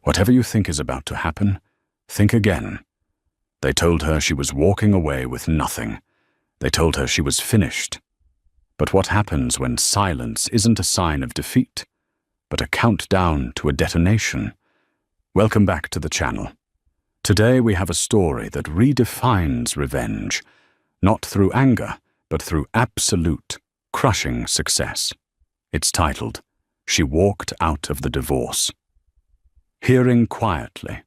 Whatever you think is about to happen, think again. They told her she was walking away with nothing. They told her she was finished. But what happens when silence isn't a sign of defeat, but a countdown to a detonation? Welcome back to the channel. Today we have a story that redefines revenge, not through anger, but through absolute, crushing success. It's titled, She Walked Out of the Divorce. Hearing quietly,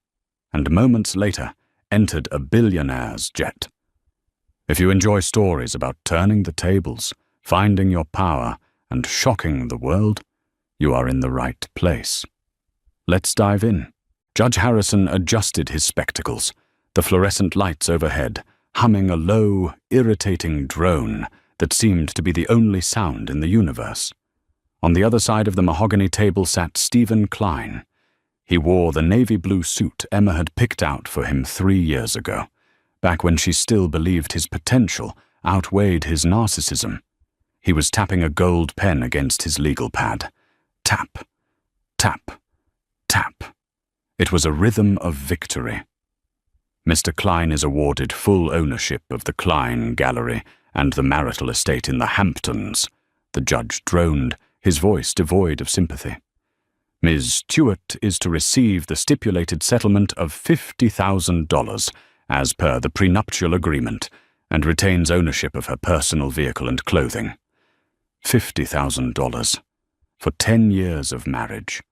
and moments later entered a billionaire's jet. If you enjoy stories about turning the tables, finding your power, and shocking the world, you are in the right place. Let's dive in. Judge Harrison adjusted his spectacles, the fluorescent lights overhead, humming a low, irritating drone that seemed to be the only sound in the universe. On the other side of the mahogany table sat Stephen Klein. He wore the navy blue suit Emma had picked out for him 3 years ago, back when she still believed his potential outweighed his narcissism. He was tapping a gold pen against his legal pad. Tap, tap, tap. It was a rhythm of victory. Mr. Klein is awarded full ownership of the Klein Gallery and the marital estate in the Hamptons, the judge droned, his voice devoid of sympathy. Ms. Stewart is to receive the stipulated settlement of $50,000 as per the prenuptial agreement and retains ownership of her personal vehicle and clothing. $50,000 for 10 years of marriage.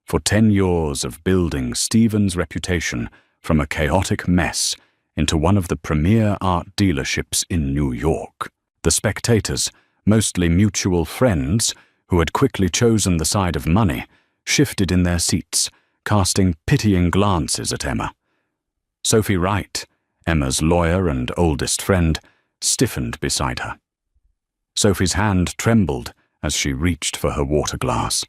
For 10 years of building Stephen's reputation from a chaotic mess into one of the premier art dealerships in New York. The spectators, mostly mutual friends who had quickly chosen the side of money, shifted in their seats, casting pitying glances at Emma. Sophie Wright, Emma's lawyer and oldest friend, stiffened beside her. Sophie's hand trembled as she reached for her water glass.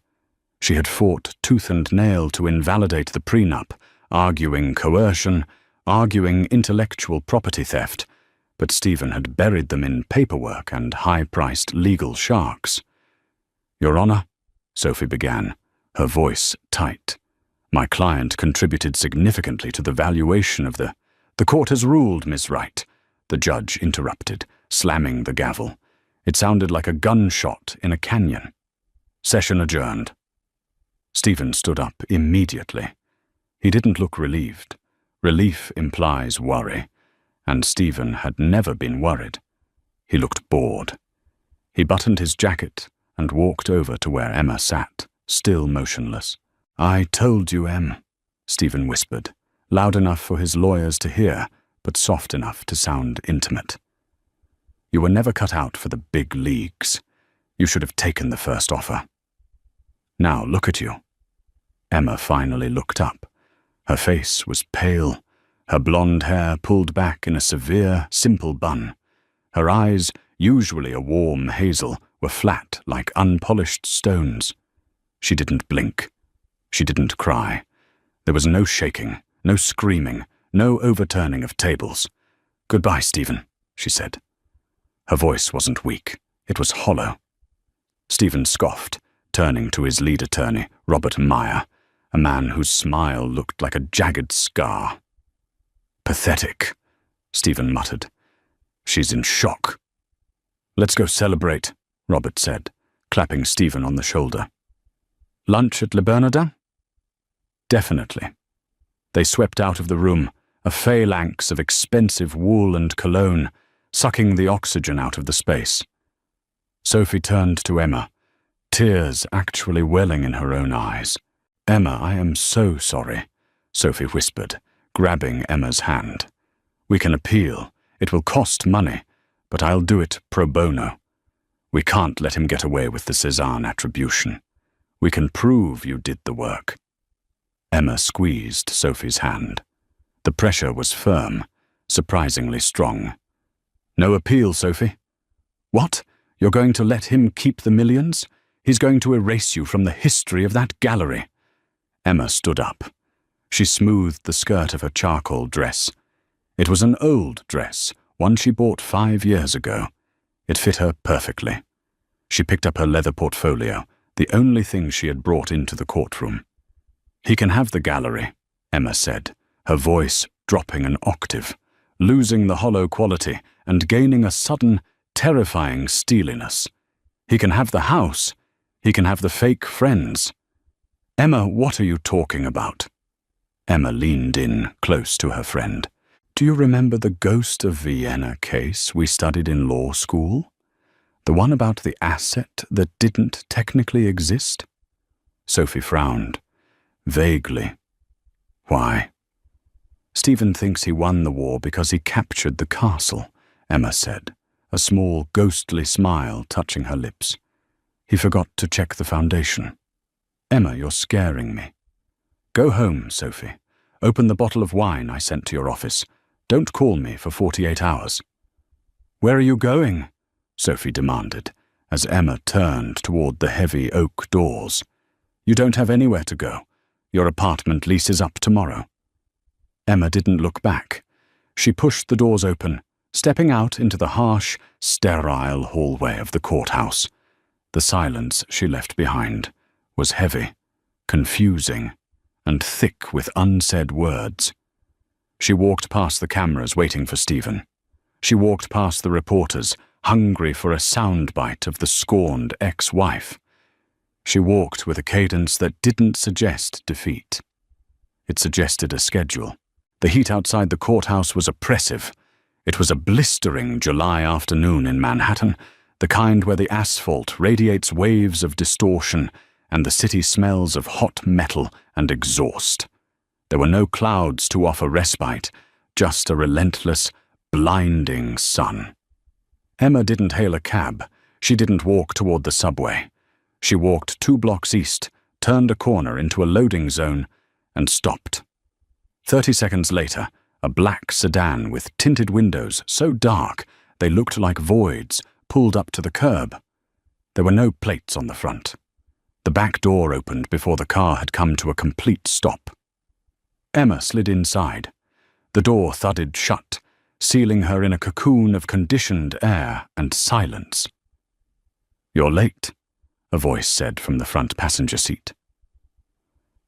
She had fought tooth and nail to invalidate the prenup, arguing coercion, arguing intellectual property theft, but Stephen had buried them in paperwork and high-priced legal sharks. "Your Honor," Sophie began, her voice tight. "My client contributed significantly to the valuation of the—" "The court has ruled, Miss Wright," the judge interrupted, slamming the gavel. It sounded like a gunshot in a canyon. "Session adjourned." Stephen stood up immediately. He didn't look relieved. Relief implies worry, and Stephen had never been worried. He looked bored. He buttoned his jacket and walked over to where Emma sat, still motionless. "I told you, Em," Stephen whispered, loud enough for his lawyers to hear, but soft enough to sound intimate. "You were never cut out for the big leagues. You should have taken the first offer. Now look at you." Emma finally looked up. Her face was pale, her blonde hair pulled back in a severe, simple bun. Her eyes, usually a warm hazel, were flat like unpolished stones. She didn't blink. She didn't cry. There was no shaking, no screaming, no overturning of tables. "Goodbye, Stephen," she said. Her voice wasn't weak. It was hollow. Stephen scoffed, turning to his lead attorney, Robert Meyer, a man whose smile looked like a jagged scar. "Pathetic," Stephen muttered. "She's in shock." "Let's go celebrate," Robert said, clapping Stephen on the shoulder. "Lunch at Le Bernardin?" "Definitely." They swept out of the room, a phalanx of expensive wool and cologne, sucking the oxygen out of the space. Sophie turned to Emma, tears actually welling in her own eyes. "Emma, I am so sorry," Sophie whispered, grabbing Emma's hand. "We can appeal. It will cost money, but I'll do it pro bono. We can't let him get away with the Cézanne attribution. We can prove you did the work." Emma squeezed Sophie's hand. The pressure was firm, surprisingly strong. "No appeal, Sophie." "What? You're going to let him keep the millions? He's going to erase you from the history of that gallery." Emma stood up. She smoothed the skirt of her charcoal dress. It was an old dress, one she bought 5 years ago. It fit her perfectly. She picked up her leather portfolio, the only thing she had brought into the courtroom. He can have the gallery, Emma said, her voice dropping an octave, losing the hollow quality and gaining a sudden, terrifying steeliness. He can have the house. He can have the fake friends. Emma, what are you talking about? Emma leaned in, close to her friend. Do you remember the Ghost of Vienna case we studied in law school? The one about the asset that didn't technically exist? Sophie frowned. Vaguely. Why? Stephen thinks he won the war because he captured the castle, Emma said, a small ghostly smile touching her lips. He forgot to check the foundation. Emma, you're scaring me. Go home, Sophie. Open the bottle of wine I sent to your office. Don't call me for 48 hours. Where are you going? Sophie demanded, as Emma turned toward the heavy oak doors. You don't have anywhere to go. Your apartment lease is up tomorrow. Emma didn't look back. She pushed the doors open, stepping out into the harsh, sterile hallway of the courthouse. The silence she left behind was heavy, confusing, and thick with unsaid words. She walked past the cameras waiting for Stephen. She walked past the reporters, hungry for a soundbite of the scorned ex-wife. She walked with a cadence that didn't suggest defeat. It suggested a schedule. The heat outside the courthouse was oppressive. It was a blistering July afternoon in Manhattan, the kind where the asphalt radiates waves of distortion and the city smells of hot metal and exhaust. There were no clouds to offer respite, just a relentless, blinding sun. Emma didn't hail a cab. She didn't walk toward the subway. She walked 2 blocks east, turned a corner into a loading zone, and stopped. 30 seconds later, a black sedan with tinted windows so dark they looked like voids pulled up to the curb. There were no plates on the front. The back door opened before the car had come to a complete stop. Emma slid inside. The door thudded shut, sealing her in a cocoon of conditioned air and silence. You're late, a voice said from the front passenger seat.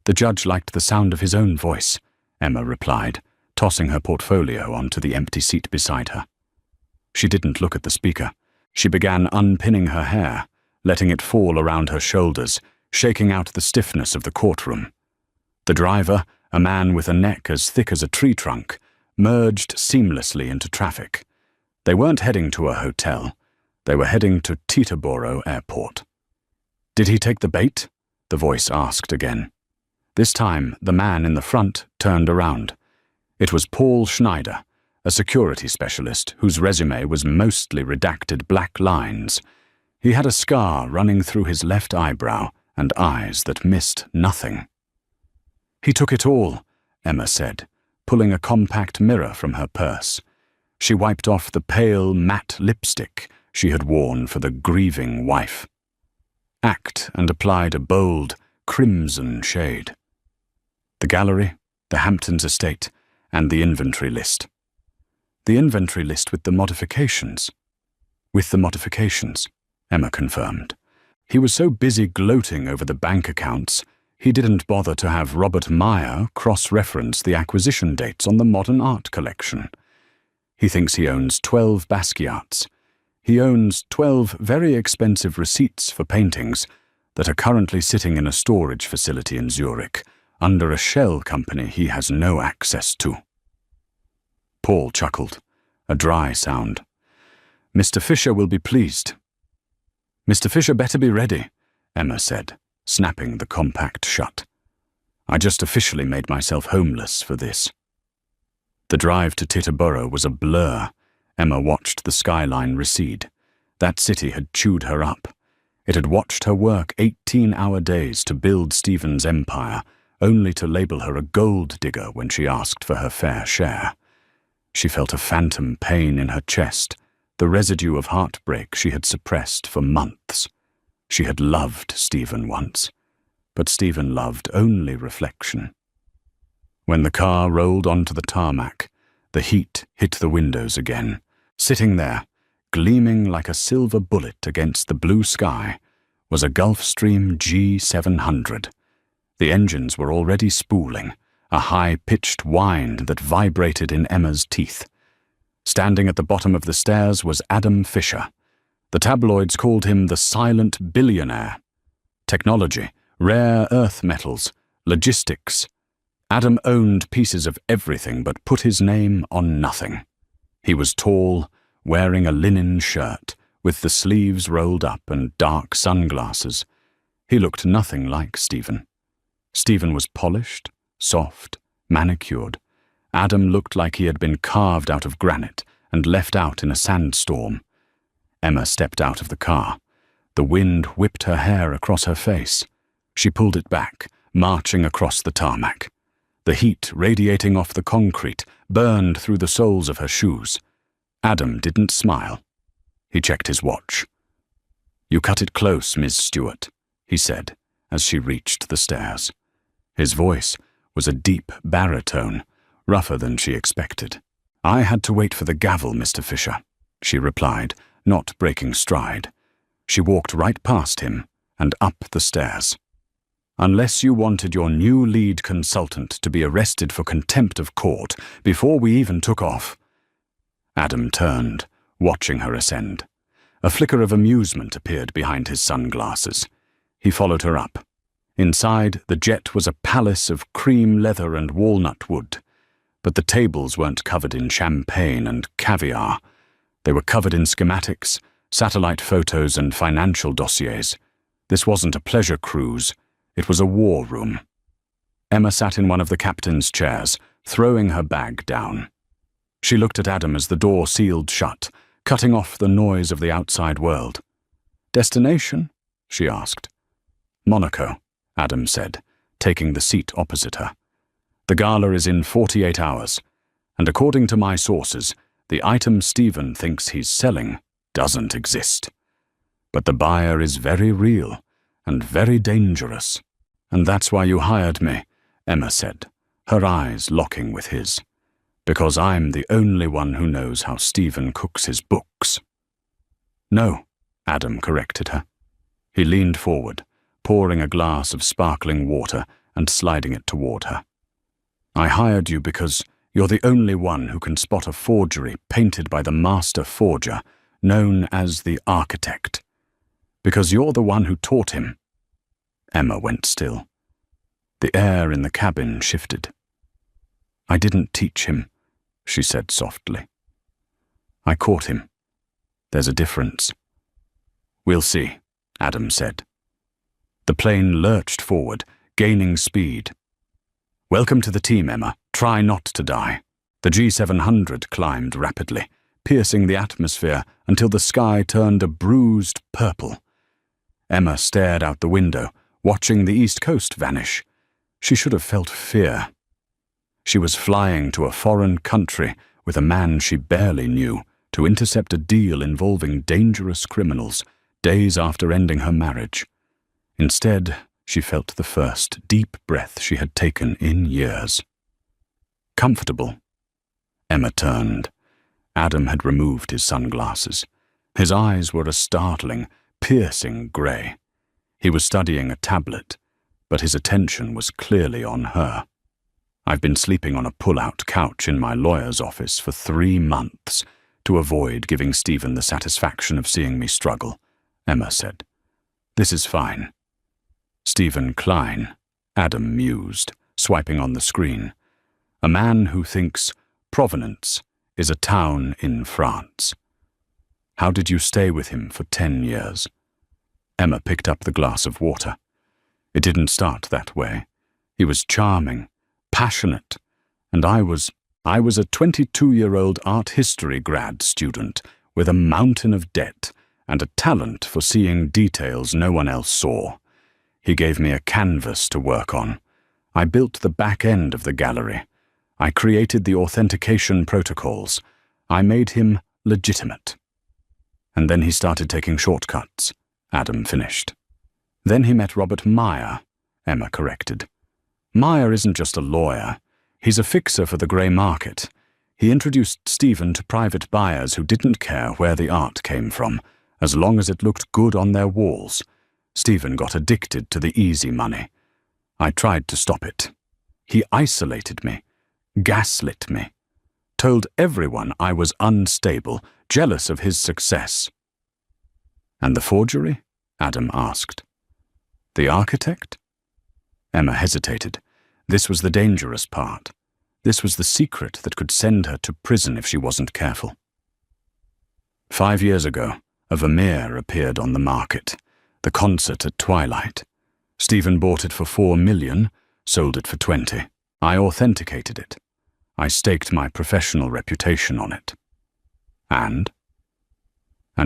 The judge liked the sound of his own voice, Emma replied, tossing her portfolio onto the empty seat beside her. She didn't look at the speaker. She began unpinning her hair, letting it fall around her shoulders, shaking out the stiffness of the courtroom. The driver, a man with a neck as thick as a tree trunk, merged seamlessly into traffic. They weren't heading to a hotel. They were heading to Teterboro Airport. Did he take the bait? The voice asked again. This time, the man in the front turned around. It was Paul Schneider, a security specialist whose resume was mostly redacted black lines. He had a scar running through his left eyebrow and eyes that missed nothing. He took it all, Emma said, pulling a compact mirror from her purse. She wiped off the pale, matte lipstick she had worn for the grieving wife. Act and applied a bold, crimson shade. The gallery, the Hamptons estate, and the inventory list. The inventory list with the modifications. With the modifications, Emma confirmed. He was so busy gloating over the bank accounts, he didn't bother to have Robert Meyer cross-reference the acquisition dates on the modern art collection. He thinks he owns 12 Basquiats. He owns 12 very expensive receipts for paintings that are currently sitting in a storage facility in Zurich, under a shell company he has no access to. Paul chuckled, a dry sound. Mr. Fisher will be pleased. Mr. Fisher better be ready, Emma said, snapping the compact shut. I just officially made myself homeless for this. The drive to Teterboro was a blur. Emma watched the skyline recede. That city had chewed her up. It had watched her work 18-hour days to build Stephen's empire, only to label her a gold digger when she asked for her fair share. She felt a phantom pain in her chest, the residue of heartbreak she had suppressed for months. She had loved Stephen once, but Stephen loved only reflection. When the car rolled onto the tarmac, the heat hit the windows again. Sitting there, gleaming like a silver bullet against the blue sky, was a Gulfstream G700. The engines were already spooling, a high-pitched whine that vibrated in Emma's teeth. Standing at the bottom of the stairs was Adam Fisher. The tabloids called him the silent billionaire. Technology, rare earth metals, logistics. Adam owned pieces of everything but put his name on nothing. He was tall, wearing a linen shirt, with the sleeves rolled up and dark sunglasses. He looked nothing like Stephen. Stephen was polished, soft, manicured. Adam looked like he had been carved out of granite and left out in a sandstorm. Emma stepped out of the car. The wind whipped her hair across her face. She pulled it back, marching across the tarmac. The heat radiating off the concrete burned through the soles of her shoes. Adam didn't smile. He checked his watch. "You cut it close, Miss Stewart," he said, as she reached the stairs. His voice was a deep baritone, rougher than she expected. "I had to wait for the gavel, Mr. Fisher," she replied, not breaking stride. She walked right past him and up the stairs. "Unless you wanted your new lead consultant to be arrested for contempt of court before we even took off." Adam turned, watching her ascend. A flicker of amusement appeared behind his sunglasses. He followed her up. Inside, the jet was a palace of cream leather and walnut wood. But the tables weren't covered in champagne and caviar. They were covered in schematics, satellite photos, and financial dossiers. This wasn't a pleasure cruise. It was a war room. Emma sat in one of the captain's chairs, throwing her bag down. She looked at Adam as the door sealed shut, cutting off the noise of the outside world. "Destination?" she asked. "Monaco," Adam said, taking the seat opposite her. "The gala is in 48 hours, and according to my sources, the item Stephen thinks he's selling doesn't exist. But the buyer is very real and very dangerous. And that's why you hired me," Emma said, her eyes locking with his. "Because I'm the only one who knows how Stephen cooks his books." "No," Adam corrected her. He leaned forward, pouring a glass of sparkling water and sliding it toward her. "I hired you because you're the only one who can spot a forgery painted by the master forger, known as the architect. Because you're the one who taught him." Emma went still. The air in the cabin shifted. "I didn't teach him," she said softly. "I caught him. There's a difference." "We'll see," Adam said. The plane lurched forward, gaining speed. "Welcome to the team, Emma. Try not to die." The G700 climbed rapidly, piercing the atmosphere until the sky turned a bruised purple. Emma stared out the window, watching the East Coast vanish. She should have felt fear. She was flying to a foreign country with a man she barely knew to intercept a deal involving dangerous criminals days after ending her marriage. Instead, she felt the first deep breath she had taken in years. "Comfortable?" Emma turned. Adam had removed his sunglasses. His eyes were a startling, piercing grey. He was studying a tablet, but his attention was clearly on her. "I've been sleeping on a pull-out couch in my lawyer's office for 3 months to avoid giving Stephen the satisfaction of seeing me struggle," Emma said. "This is fine." "Stephen Klein," Adam mused, swiping on the screen. "A man who thinks Provenance is a town in France. How did you stay with him for 10 years? Emma picked up the glass of water. "It didn't start that way. He was charming, passionate, and I was a 22-year-old art history grad student with a mountain of debt and a talent for seeing details no one else saw. He gave me a canvas to work on. I built the back end of the gallery. I created the authentication protocols. I made him legitimate." "And then he started taking shortcuts," Adam finished. "Then he met Robert Meyer," Emma corrected. "Meyer isn't just a lawyer. He's a fixer for the grey market. He introduced Stephen to private buyers who didn't care where the art came from, as long as it looked good on their walls. Stephen got addicted to the easy money. I tried to stop it. He isolated me, gaslit me, told everyone I was unstable, jealous of his success. And the forgery? Adam asked. The architect? Emma hesitated. This was the dangerous part. This was the secret that could send her to prison if she wasn't careful. 5 years ago, a Vermeer appeared on the market. The concert at twilight. Stephen bought it for $4 million, sold it for 20. I authenticated it. I staked my professional reputation on it. And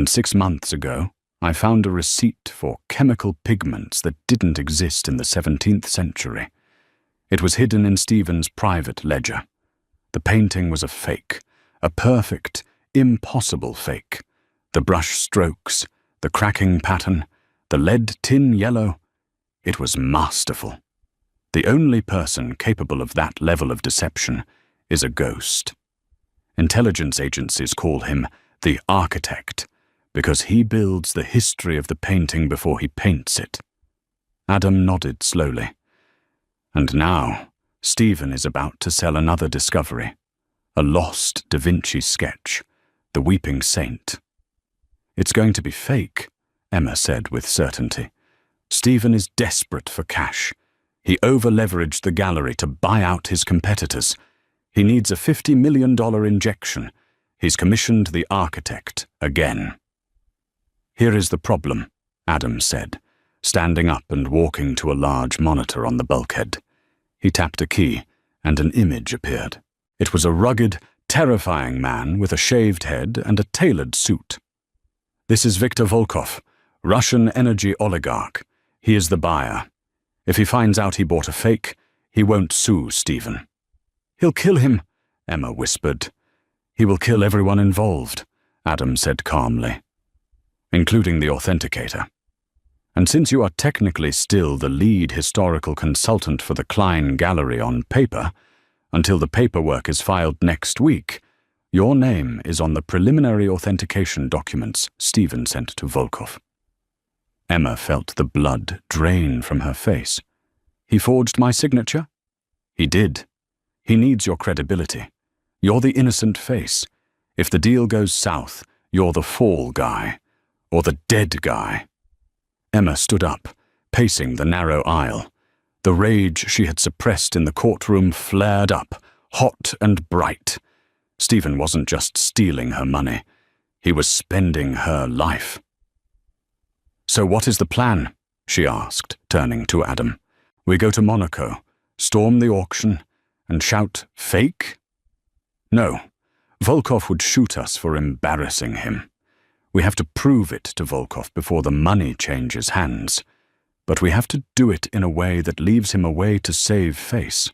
6 months ago, I found a receipt for chemical pigments that didn't exist in the 17th century. It was hidden in Stephen's private ledger. The painting was a fake, a perfect, impossible fake. The brush strokes, the cracking pattern, the lead tin yellow. It was masterful. The only person capable of that level of deception is a ghost. Intelligence agencies call him the architect, because he builds the history of the painting before he paints it. Adam nodded slowly. And now, Stephen is about to sell another discovery, a lost Da Vinci sketch, the Weeping Saint. It's going to be fake, Emma said with certainty. Stephen is desperate for cash. He over-leveraged the gallery to buy out his competitors. He needs a $50 million injection. He's commissioned the architect again. Here is the problem, Adam said, standing up and walking to a large monitor on the bulkhead. He tapped a key, and an image appeared. It was a rugged, terrifying man with a shaved head and a tailored suit. This is Viktor Volkov, Russian energy oligarch. He is the buyer. If he finds out he bought a fake, he won't sue Stephen. He'll kill him, Emma whispered. He will kill everyone involved, Adam said calmly, including the authenticator. And since you are technically still the lead historical consultant for the Klein Gallery on paper, until the paperwork is filed next week, your name is on the preliminary authentication documents Stephen sent to Volkov. Emma felt the blood drain from her face. He forged my signature? He did. He needs your credibility. You're the innocent face. If the deal goes south, you're the fall guy, or the dead guy. Emma stood up, pacing the narrow aisle. The rage she had suppressed in the courtroom flared up, hot and bright. Stephen wasn't just stealing her money. He was spending her life. So what is the plan? She asked, turning to Adam. We go to Monaco, storm the auction, and shout, fake? No, Volkov would shoot us for embarrassing him. We have to prove it to Volkov before the money changes hands. But we have to do it in a way that leaves him a way to save face.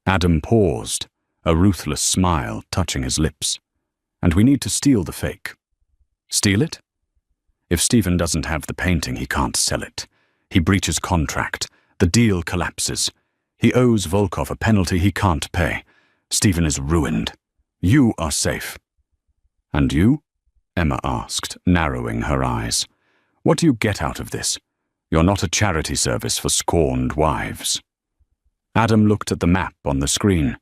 Adam paused, a ruthless smile touching his lips. And we need to steal the fake. Steal it? If Stephen doesn't have the painting, he can't sell it. He breaches contract. The deal collapses. He owes Volkov a penalty he can't pay. Stephen is ruined. You are safe. And you? Emma asked, narrowing her eyes. What do you get out of this? You're not a charity service for scorned wives. Adam looked at the map on the screen.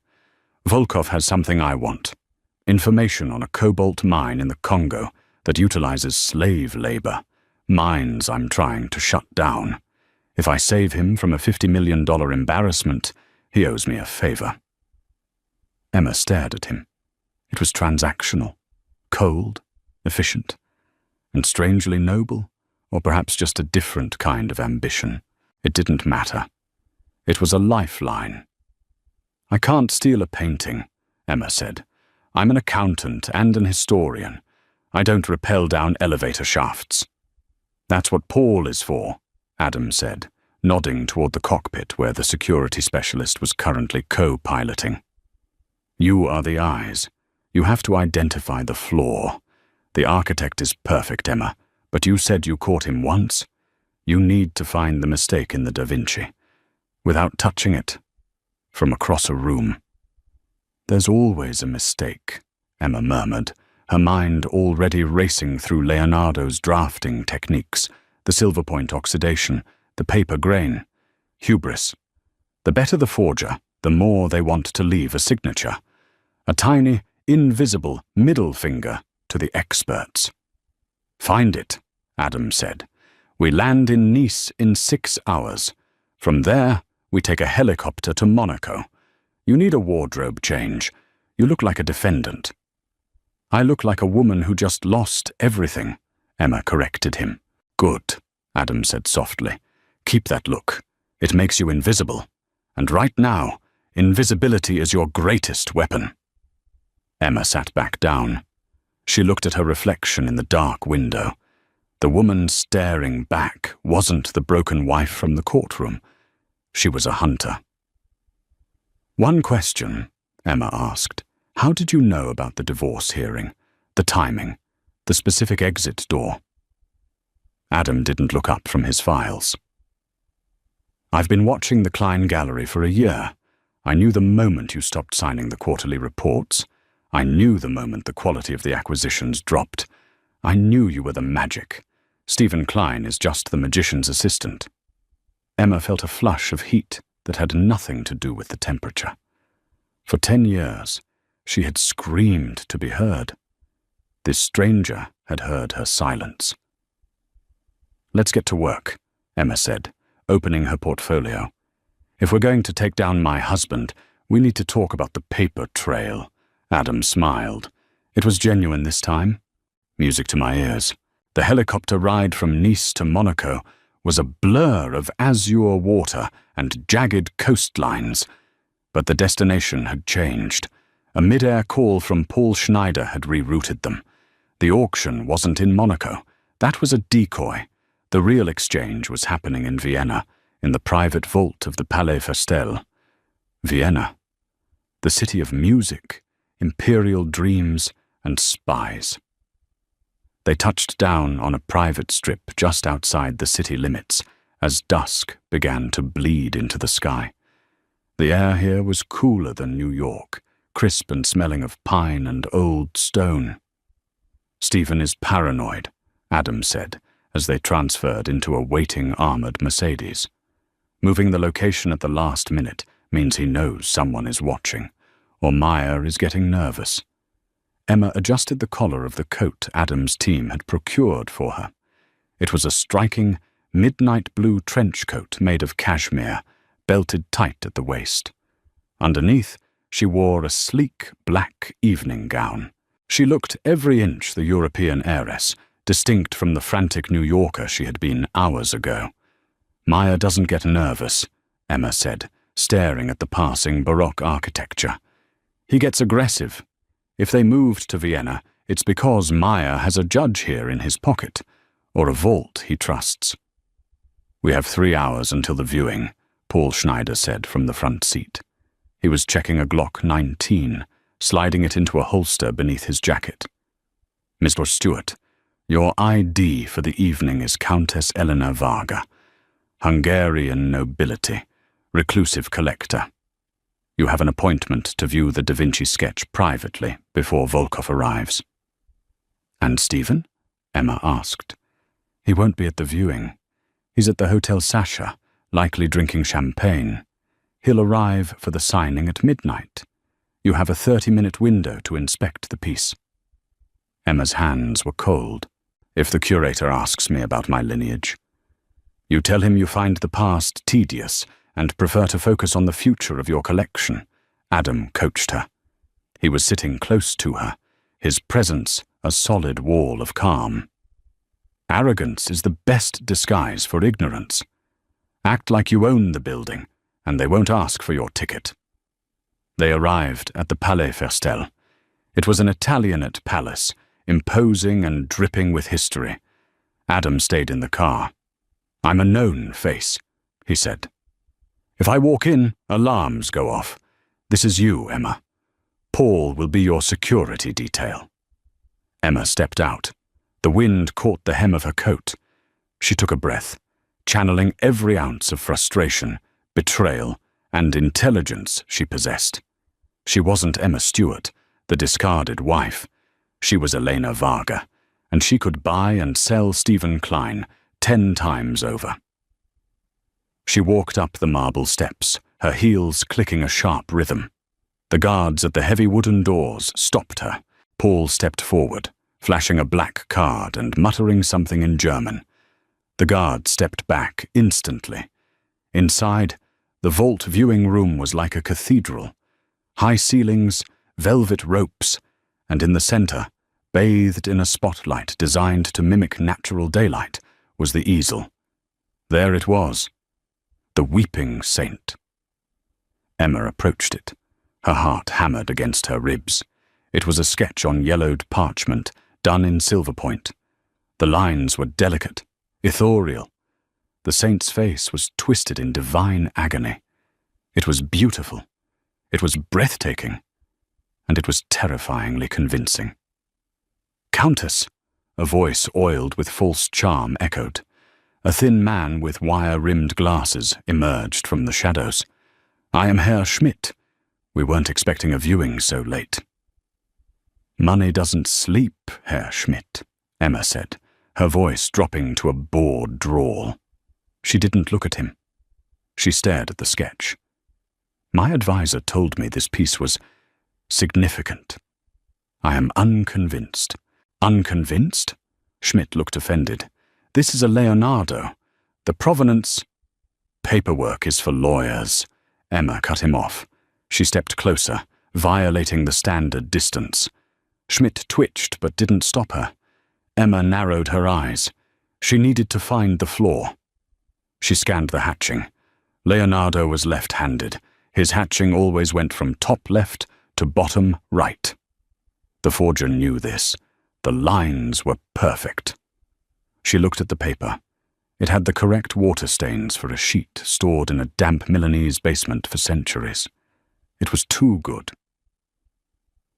Volkov has something I want. Information on a cobalt mine in the Congo that utilizes slave labor. Mines I'm trying to shut down. If I save him from a $50 million embarrassment, he owes me a favor. Emma stared at him. It was transactional, cold, efficient, and strangely noble, or perhaps just a different kind of ambition. It didn't matter. It was a lifeline. I can't steal a painting, Emma said. I'm an accountant and an historian. I don't rappel down elevator shafts. That's what Paul is for, Adam said, nodding toward the cockpit where the security specialist was currently co-piloting. You are the eyes. You have to identify the flaw. The architect is perfect, Emma, but you said you caught him once. You need to find the mistake in the Da Vinci, without touching it, from across a room. There's always a mistake, Emma murmured, her mind already racing through Leonardo's drafting techniques, the silver point oxidation, the paper grain. Hubris. The better the forger, the more they want to leave a signature. A tiny, invisible middle finger to the experts. "Find it," Adam said. "We land in Nice in 6 hours. From there, we take a helicopter to Monaco. You need a wardrobe change. You look like a defendant." "I look like a woman who just lost everything," Emma corrected him. "Good," Adam said softly. "Keep that look. It makes you invisible. And right now, invisibility is your greatest weapon." Emma sat back down. She looked at her reflection in the dark window. The woman staring back wasn't the broken wife from the courtroom. She was a hunter. "One question," Emma asked. "How did you know about the divorce hearing? The timing? The specific exit door?" Adam didn't look up from his files. "I've been watching the Klein Gallery for a year. I knew the moment you stopped signing the quarterly reports. I knew the moment the quality of the acquisitions dropped. I knew you were the magic. Stephen Klein is just the magician's assistant." Emma felt a flush of heat that had nothing to do with the temperature. For 10 years, she had screamed to be heard. This stranger had heard her silence. "Let's get to work," Emma said, opening her portfolio. "If we're going to take down my husband, we need to talk about the paper trail." Adam smiled. It was genuine this time. Music to my ears. The helicopter ride from Nice to Monaco was a blur of azure water and jagged coastlines. But the destination had changed. A mid-air call from Paul Schneider had rerouted them. The auction wasn't in Monaco. That was a decoy. The real exchange was happening in Vienna, in the private vault of the Palais Festel. Vienna. The city of music, imperial dreams, and spies. They touched down on a private strip just outside the city limits as dusk began to bleed into the sky. The air here was cooler than New York, crisp and smelling of pine and old stone. "Stephen is paranoid," Adam said, as they transferred into a waiting armored Mercedes. "Moving the location at the last minute means he knows someone is watching, or Meyer is getting nervous." Emma adjusted the collar of the coat Adam's team had procured for her. It was a striking, midnight blue trench coat made of cashmere, belted tight at the waist. Underneath, she wore a sleek black evening gown. She looked every inch the European heiress, distinct from the frantic New Yorker she had been hours ago. "Meyer doesn't get nervous," Emma said, staring at the passing Baroque architecture. "He gets aggressive. If they moved to Vienna, it's because Meyer has a judge here in his pocket, or a vault he trusts." "We have 3 hours until the viewing," Paul Schneider said from the front seat. He was checking a Glock 19, sliding it into a holster beneath his jacket. "Mr. Stewart, your ID for the evening is Countess Elena Varga, Hungarian nobility, reclusive collector. You have an appointment to view the Da Vinci sketch privately before Volkov arrives." "And Stephen?" Emma asked. "He won't be at the viewing. He's at the Hotel Sasha, likely drinking champagne. He'll arrive for the signing at midnight. You have a 30-minute window to inspect the piece." Emma's hands were cold. "If the curator asks me about my lineage, you tell him you find the past tedious and prefer to focus on the future of your collection," Adam coached her. He was sitting close to her, his presence a solid wall of calm. "Arrogance is the best disguise for ignorance. Act like you own the building, and they won't ask for your ticket." They arrived at the Palais Festel. It was an Italianate palace, imposing and dripping with history. Adam stayed in the car. "I'm a known face," he said. "If I walk in, alarms go off. This is you, Emma. Paul will be your security detail." Emma stepped out. The wind caught the hem of her coat. She took a breath, channeling every ounce of frustration, betrayal, and intelligence she possessed. She wasn't Emma Stewart, the discarded wife. She was Elena Varga, and she could buy and sell Stephen Klein 10 times over. She walked up the marble steps, her heels clicking a sharp rhythm. The guards at the heavy wooden doors stopped her. Paul stepped forward, flashing a black card and muttering something in German. The guard stepped back instantly. Inside, the vault viewing room was like a cathedral. High ceilings, velvet ropes, and in the center, bathed in a spotlight designed to mimic natural daylight, was the easel. There it was, the weeping saint. Emma approached it, her heart hammered against her ribs. It was a sketch on yellowed parchment, done in silver point. The lines were delicate, ethereal. The saint's face was twisted in divine agony. It was beautiful. It was breathtaking. And it was terrifyingly convincing. "Countess," a voice oiled with false charm echoed. A thin man with wire-rimmed glasses emerged from the shadows. "I am Herr Schmidt. We weren't expecting a viewing so late." "Money doesn't sleep, Herr Schmidt," Emma said, her voice dropping to a bored drawl. She didn't look at him. She stared at the sketch. "My advisor told me this piece was significant. I am unconvinced." "Unconvinced?" Schmidt looked offended. "This is a Leonardo. The provenance—" "Paperwork is for lawyers," Emma cut him off. She stepped closer, violating the standard distance. Schmidt twitched but didn't stop her. Emma narrowed her eyes. She needed to find the flaw. She scanned the hatching. Leonardo was left-handed. His hatching always went from top left to bottom right. The forger knew this. The lines were perfect. She looked at the paper. It had the correct water stains for a sheet stored in a damp Milanese basement for centuries. It was too good.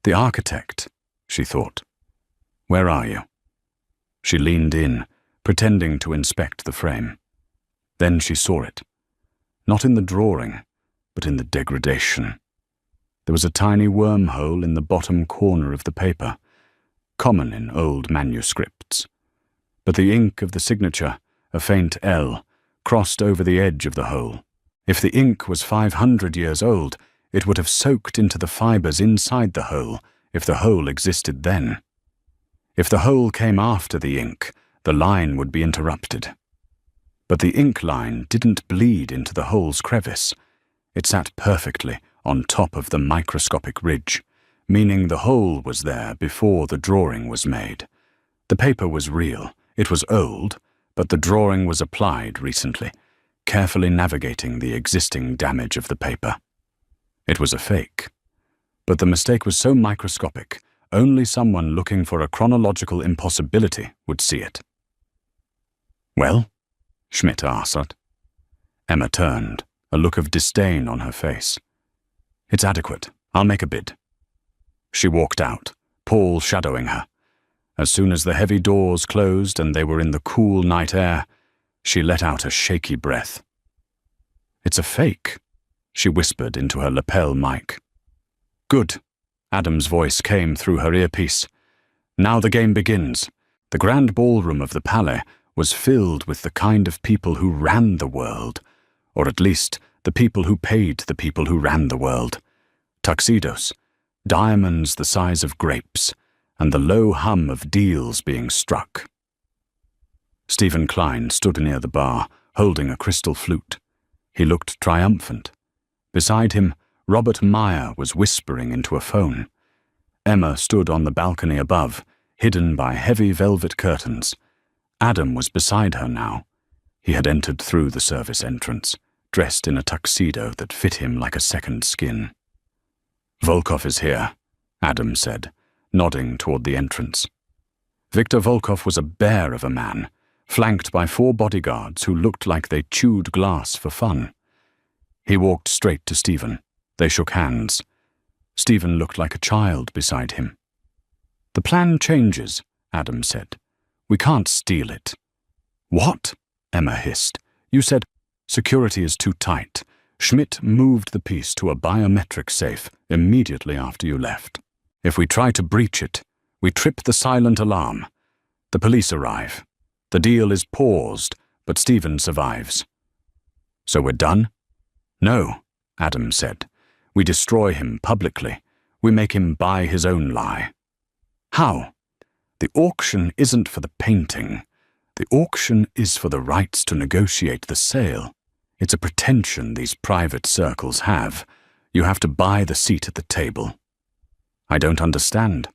"The architect," she thought. "Where are you?" She leaned in, pretending to inspect the frame. Then she saw it. Not in the drawing, but in the degradation. There was a tiny wormhole in the bottom corner of the paper, common in old manuscripts. But the ink of the signature, a faint L, crossed over the edge of the hole. If the ink was 500 years old, it would have soaked into the fibers inside the hole if the hole existed then. If the hole came after the ink, the line would be interrupted. But the ink line didn't bleed into the hole's crevice. It sat perfectly on top of the microscopic ridge, meaning the hole was there before the drawing was made. The paper was real. It was old, but the drawing was applied recently, carefully navigating the existing damage of the paper. It was a fake. But the mistake was so microscopic, only someone looking for a chronological impossibility would see it. "Well?" Schmidt asked. Emma turned, a look of disdain on her face. "It's adequate. I'll make a bid." She walked out, Paul shadowing her. As soon as the heavy doors closed and they were in the cool night air, she let out a shaky breath. "It's a fake," she whispered into her lapel mic. "Good." Adam's voice came through her earpiece. "Now the game begins." The grand ballroom of the Palais was filled with the kind of people who ran the world, or at least the people who paid the people who ran the world. Tuxedos, diamonds the size of grapes, and the low hum of deals being struck. Stephen Klein stood near the bar, holding a crystal flute. He looked triumphant. Beside him, Robert Meyer was whispering into a phone. Emma stood on the balcony above, hidden by heavy velvet curtains. Adam was beside her now. He had entered through the service entrance, dressed in a tuxedo that fit him like a second skin. "Volkov is here," Adam said, nodding toward the entrance. Viktor Volkov was a bear of a man, flanked by 4 bodyguards who looked like they chewed glass for fun. He walked straight to Stephen. They shook hands. Stephen looked like a child beside him. "The plan changes," Adam said. "We can't steal it." "What?" Emma hissed. "You said security is too tight. Schmidt moved the piece to a biometric safe immediately after you left. If we try to breach it, we trip the silent alarm. The police arrive. The deal is paused, but Stephen survives." So we're done? No, Adam said. We destroy him publicly. We make him buy his own lie. How? The auction isn't for the painting. The auction is for the rights to negotiate the sale. It's a pretension these private circles have. You have to buy the seat at the table. I don't understand.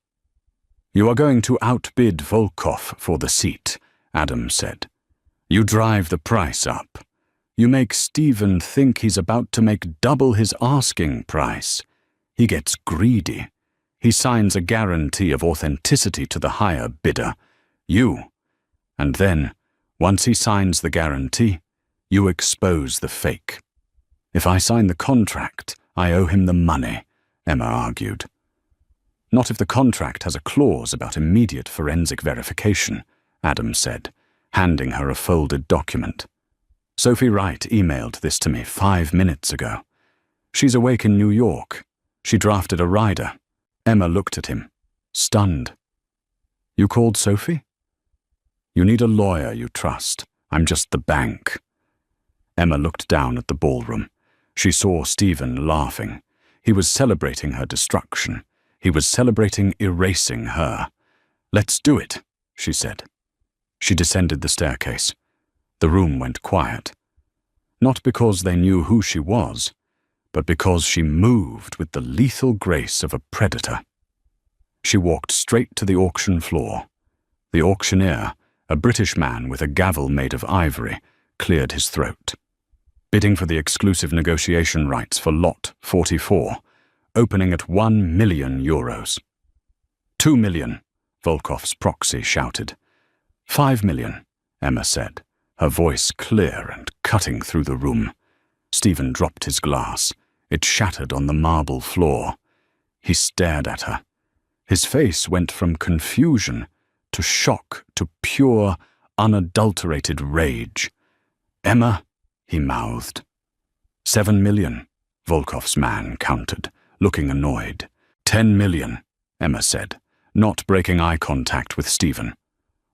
You are going to outbid Volkov for the seat, Adam said. You drive the price up. You make Stephen think he's about to make double his asking price. He gets greedy. He signs a guarantee of authenticity to the higher bidder, you. And then, once he signs the guarantee, you expose the fake. If I sign the contract, I owe him the money, Emma argued. Not if the contract has a clause about immediate forensic verification, Adam said, handing her a folded document. Sophie Wright emailed this to me 5 minutes ago. She's awake in New York. She drafted a rider. Emma looked at him, stunned. You called Sophie? You need a lawyer you trust. I'm just the bank. Emma looked down at the ballroom. She saw Stephen laughing. He was celebrating her destruction. He was celebrating erasing her. Let's do it, she said. She descended the staircase. The room went quiet. Not because they knew who she was, but because she moved with the lethal grace of a predator. She walked straight to the auction floor. The auctioneer, a British man with a gavel made of ivory, cleared his throat. Bidding for the exclusive negotiation rights for Lot 44, opening at 1 million euros. 2 million, Volkov's proxy shouted. 5 million, Emma said, her voice clear and cutting through the room. Stephen dropped his glass. It shattered on the marble floor. He stared at her. His face went from confusion to shock to pure, unadulterated rage. Emma, he mouthed. 7 million, Volkov's man countered, looking annoyed. 10 million, Emma said, not breaking eye contact with Stephen.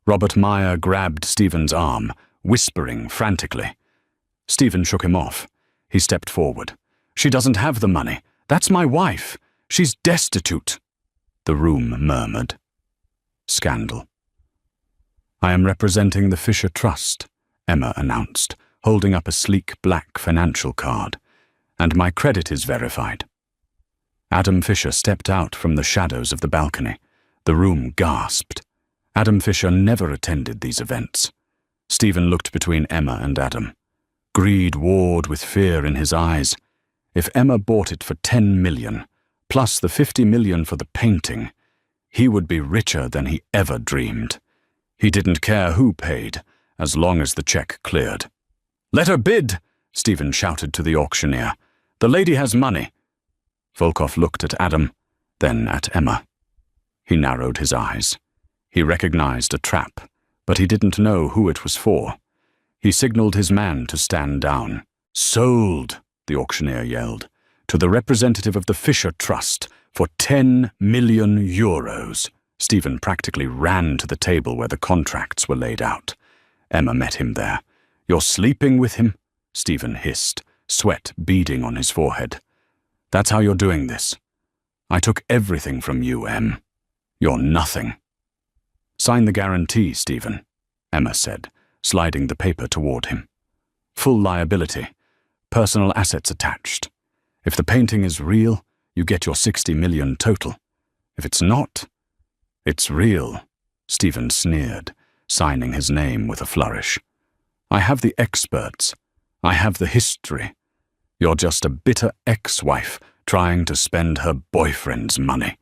Robert Meyer grabbed Stephen's arm, whispering frantically. Stephen shook him off. He stepped forward. She doesn't have the money. That's my wife. She's destitute. The room murmured. Scandal. I am representing the Fisher Trust, Emma announced, holding up a sleek black financial card. And my credit is verified. Adam Fisher stepped out from the shadows of the balcony. The room gasped. Adam Fisher never attended these events. Stephen looked between Emma and Adam. Greed warred with fear in his eyes. If Emma bought it for 10 million, plus the 50 million for the painting, he would be richer than he ever dreamed. He didn't care who paid, as long as the check cleared. Let her bid, Stephen shouted to the auctioneer. The lady has money. Volkov looked at Adam, then at Emma. He narrowed his eyes. He recognized a trap, but he didn't know who it was for. He signaled his man to stand down. Sold, the auctioneer yelled, to the representative of the Fisher Trust for 10 million euros. Stephen practically ran to the table where the contracts were laid out. Emma met him there. You're sleeping with him? Stephen hissed, sweat beading on his forehead. That's how you're doing this. I took everything from you, Em. You're nothing. Sign the guarantee, Stephen, Emma said, sliding the paper toward him. Full liability. Personal assets attached. If the painting is real, you get your 60 million total. If it's not, it's real, Stephen sneered, signing his name with a flourish. I have the experts. I have the history. You're just a bitter ex-wife trying to spend her boyfriend's money.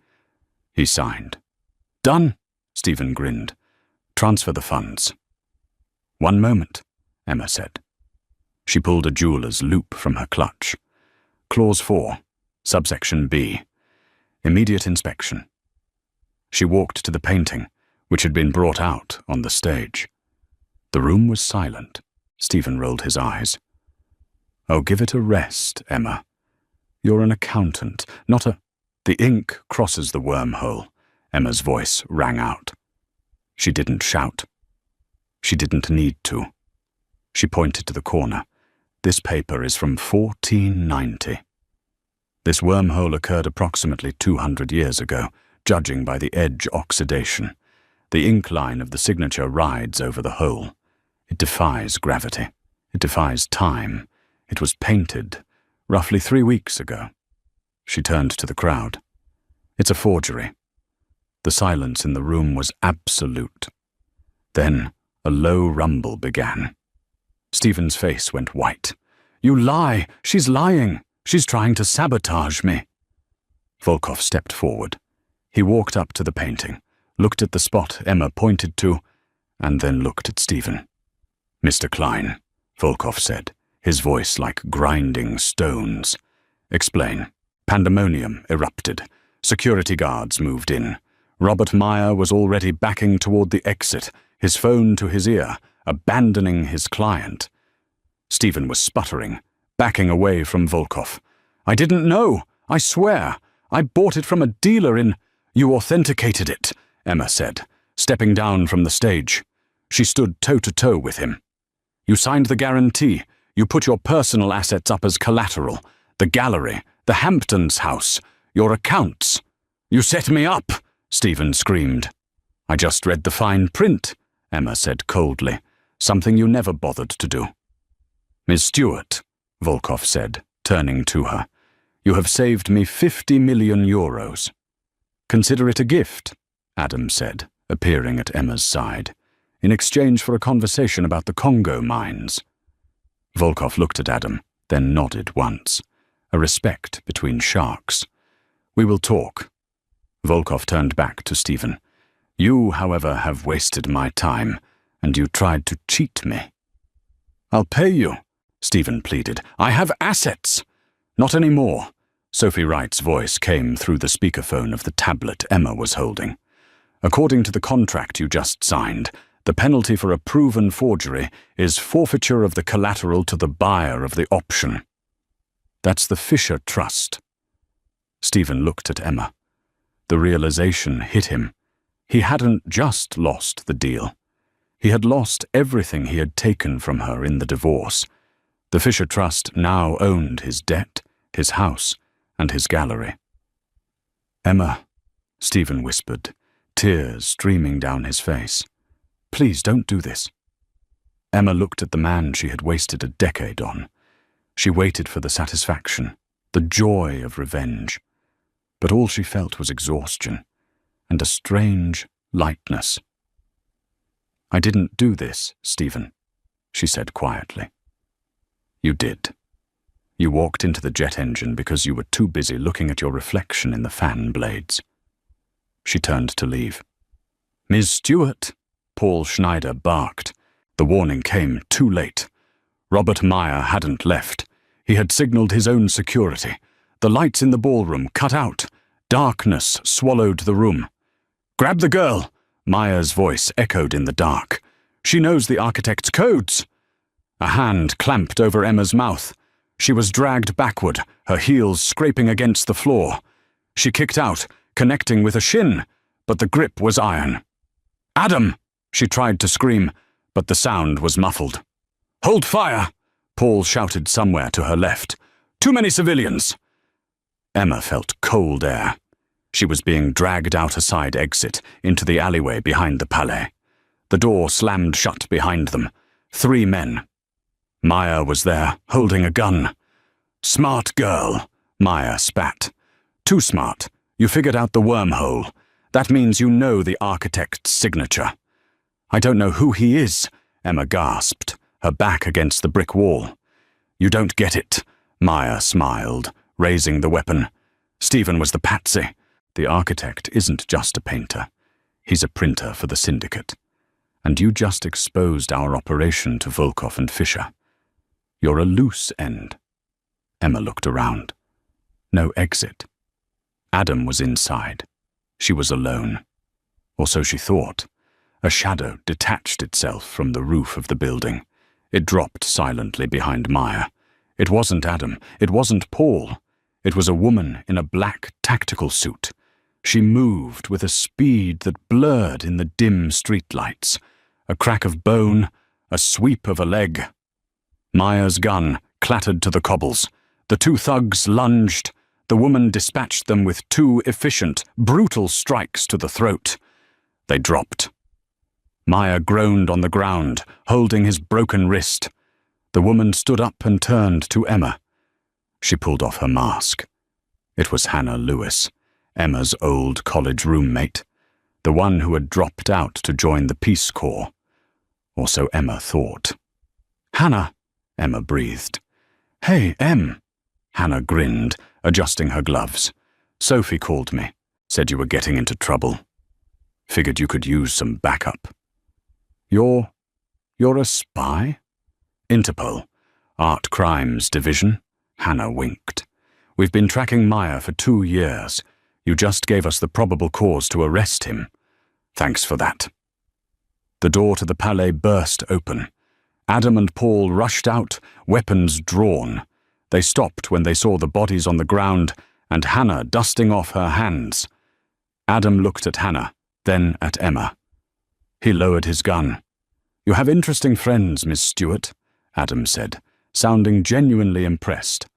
He signed. Done, Stephen grinned. Transfer the funds. 1 moment, Emma said. She pulled a jeweler's loop from her clutch. Clause 4, subsection B. Immediate inspection. She walked to the painting, which had been brought out on the stage. The room was silent. Stephen rolled his eyes. Oh, give it a rest, Emma. You're an accountant, not a... The ink crosses the wormhole, Emma's voice rang out. She didn't shout. She didn't need to. She pointed to the corner. This paper is from 1490. This wormhole occurred approximately 200 years ago, judging by the edge oxidation. The ink line of the signature rides over the hole. It defies gravity. It defies time. It was painted roughly 3 weeks ago. She turned to the crowd. It's a forgery. The silence in the room was absolute. Then a low rumble began. Stephen's face went white. "You lie! She's lying! She's trying to sabotage me!" Volkov stepped forward. He walked up to the painting, looked at the spot Emma pointed to, and then looked at Stephen. "Mr. Klein," Volkov said, his voice like grinding stones. "Explain." Pandemonium erupted. Security guards moved in. Robert Meyer was already backing toward the exit, his phone to his ear, abandoning his client. Stephen was sputtering, backing away from Volkov. "I didn't know! I swear! I bought it from a dealer in—" "You authenticated it," Emma said, stepping down from the stage. She stood toe-to-toe with him. "You signed the guarantee. You put your personal assets up as collateral. The gallery, the Hamptons house, your accounts. You set me up!" Stephen screamed. "I just read the fine print," Emma said coldly, "something you never bothered to do." "Miss Stewart," Volkov said, turning to her, "you have saved me 50 million euros. "Consider it a gift," Adam said, appearing at Emma's side, "in exchange for a conversation about the Congo mines." Volkov looked at Adam, then nodded once. A respect between sharks. "We will talk." Volkov turned back to Stephen. "You, however, have wasted my time, and you tried to cheat me." "I'll pay you," Stephen pleaded. "I have assets." "Not anymore." Sophie Wright's voice came through the speakerphone of the tablet Emma was holding. "According to the contract you just signed, the penalty for a proven forgery is forfeiture of the collateral to the buyer of the option. That's the Fisher Trust." Stephen looked at Emma. The realization hit him. He hadn't just lost the deal. He had lost everything he had taken from her in the divorce. The Fisher Trust now owned his debt, his house, and his gallery. "Emma," Stephen whispered, tears streaming down his face. "Please don't do this." Emma looked at the man she had wasted a decade on. She waited for the satisfaction, the joy of revenge. But all she felt was exhaustion and a strange lightness. "I didn't do this, Stephen," she said quietly. "You did. You walked into the jet engine because you were too busy looking at your reflection in the fan blades." She turned to leave. "Ms. Stewart," Paul Schneider barked. The warning came too late. Robert Meyer hadn't left. He had signaled his own security. The lights in the ballroom cut out. Darkness swallowed the room. "Grab the girl!" Meyer's voice echoed in the dark. "She knows the architect's codes." A hand clamped over Emma's mouth. She was dragged backward, her heels scraping against the floor. She kicked out, connecting with a shin, but the grip was iron. "Adam!" She tried to scream, but the sound was muffled. "Hold fire!" Paul shouted somewhere to her left. "Too many civilians!" Emma felt cold air. She was being dragged out a side exit into the alleyway behind the Palais. The door slammed shut behind them. 3 men. Meyer was there, holding a gun. "Smart girl," Meyer spat. "Too smart. You figured out the wormhole. That means you know the architect's signature." "I don't know who he is," Emma gasped, her back against the brick wall. "You don't get it," Meyer smiled, raising the weapon. "Stephen was the patsy. The architect isn't just a painter. He's a printer for the syndicate. And you just exposed our operation to Volkov and Fisher. You're a loose end." Emma looked around. No exit. Adam was inside. She was alone. Or so she thought. A shadow detached itself from the roof of the building. It dropped silently behind Meyer. It wasn't Adam. It wasn't Paul. It was a woman in a black tactical suit. She moved with a speed that blurred in the dim streetlights. A crack of bone, a sweep of a leg. Meyer's gun clattered to the cobbles. The two thugs lunged. The woman dispatched them with two efficient, brutal strikes to the throat. They dropped. Maya groaned on the ground, holding his broken wrist. The woman stood up and turned to Emma. She pulled off her mask. It was Hannah Lewis, Emma's old college roommate, the one who had dropped out to join the Peace Corps. Or so Emma thought. "Hannah," Emma breathed. "Hey, Em." Hannah grinned, adjusting her gloves. "Sophie called me, said you were getting into trouble. Figured you could use some backup." You're a spy?" "Interpol, Art Crimes Division." Hannah winked. "We've been tracking Maya for 2 years. You just gave us the probable cause to arrest him. Thanks for that." The door to the Palais burst open. Adam and Paul rushed out, weapons drawn. They stopped when they saw the bodies on the ground and Hannah dusting off her hands. Adam looked at Hannah, then at Emma. He lowered his gun. "You have interesting friends, Miss Stewart," Adam said, sounding genuinely impressed.